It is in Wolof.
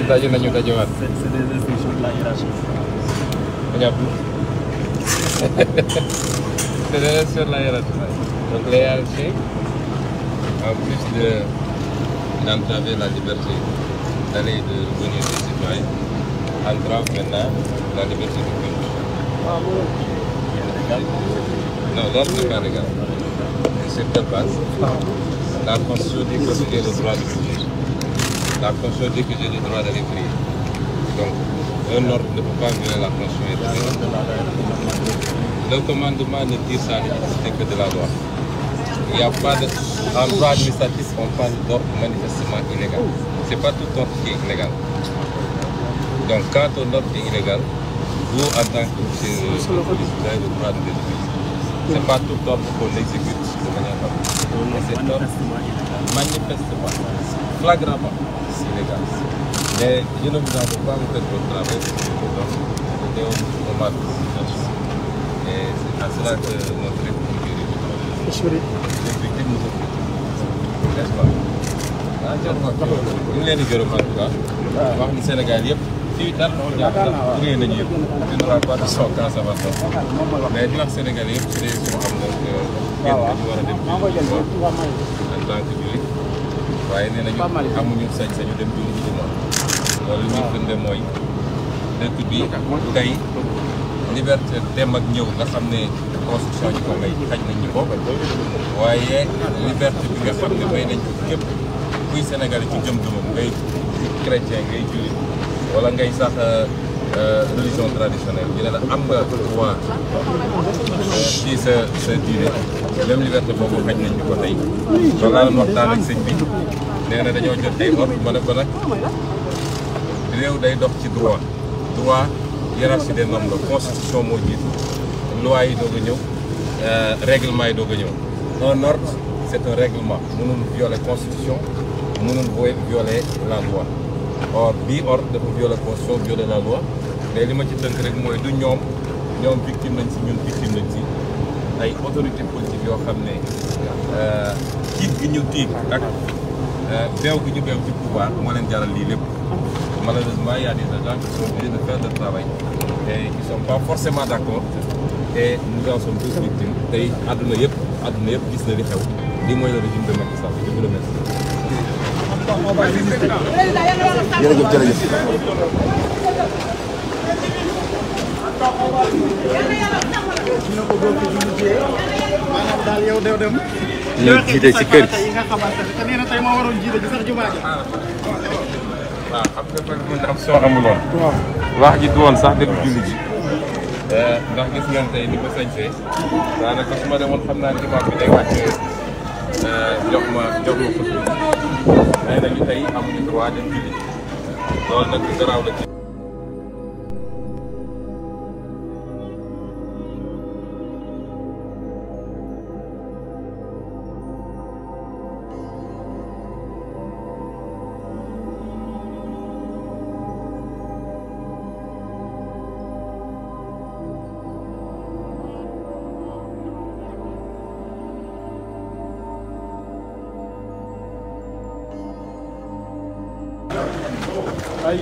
Daje nañu dajewaat. C'est des instructions de la hiérarchie. C'est des instructions de la hiérarchie. Donc la hiérarchie, en plus d'entraver la liberté d'aller et de revenir des citoyens, entrave maintenant la liberté de culte. Non, l'ordre n'est pas légal. C'est de base. La Constitution dit que j'ai le droit de culte. La Constitution dit que j'ai le droit d'aller prier. Donc, un ordre ne peut pas violer la Constitution. Le commandement ne tire sa légitimité que de la loi. Il n'y a pas de... En droit administratif, on parle d'ordre manifestement illégal. Ce n'est pas tout ordre qui est illégal. Donc, quand un ordre est illégal, vous, en tant que police, vous avez le droit de l'exécuter. Ce n'est pas tout ordre qu'on exécute de manière normale. Et cet ordre, manifestement, flagramment, c'est illégal. Mais je ne vous en veux pas, vous faites votre travail, c'était au moment de. Et c'est à cela que notre République est république. L'effectif nous occupe. N'est-ce pas? Ah, ñu ngi leen di gërëm en tout cas. wax ni Sénégal yëpp fii dara moo jàpp ndax liggéey nañu yëpp. tu n'auras pas de son quand ça va sortir. mais di wax Sénégal yëpp su dee suñu xam nag kenn dañu war a dem en tant que jullit waaye nee nañu amuñu sañ-sañu dem julli ci moom. loolu li muy firnde mooy dëkk bi tey liberté dem ak ñëw nga xam ne constitution ñu ko may xaj nañ ñu ko waaye liberté bi nga xam ne may nañ ko képp kuy Sénégalais ci jëm-jëmam ngay chrétien ngay jullit wala ngay sax religion traditionnelle ñu ne la am nga droit ci sa diine même liberté boobu xaj nañ ñu ko tey loolu laa doon waxtaan ak sëñ bi nee na dañoo jot ay ordre ma ne ko nag réew day dox ci droit hiérarchie des normes la constitution moo jiitu loi yi doog a ñëw règlement yi doog a ñëw un ordre c'est un règlement mënul violer constitution mënul violer la loi or bii ordre dafa violer constitution violer la loi mais li ma ci tënk rek mooy du ñoom victime nañ si ñun victime nañ si ay autorité politique yoo xam ne tiit gi ñu tiit ak beew gi ñu beew ci pouvoir moo leen jaral lii lépp malheureusement il y a des gens qui sont obligés de faire le travail et qui sont pas forcément d'accord et nous en sommes tous victimes tey àdduna yëpp gis na li xew lii mooy le régime de Macky Sall je vous remercie. jërëjëf. dina ko doon liggéey maanaam daal yow dew dem. ñu jiite ci kër gi yi nga xamante ne te nee na tey moo waroon jiite ji sax jumaa ji. waaw xam nga kon mun am soo amuloon. wax ji du woon sax dem julli ji. ndax gis ngeen tey ni ko sañsee daanaka su ma demoon xam naa ne imaam bi day wàcc jox ma ko nee nañu tey amuñu droit dem julli ji loolu nag garaaw la ci. ay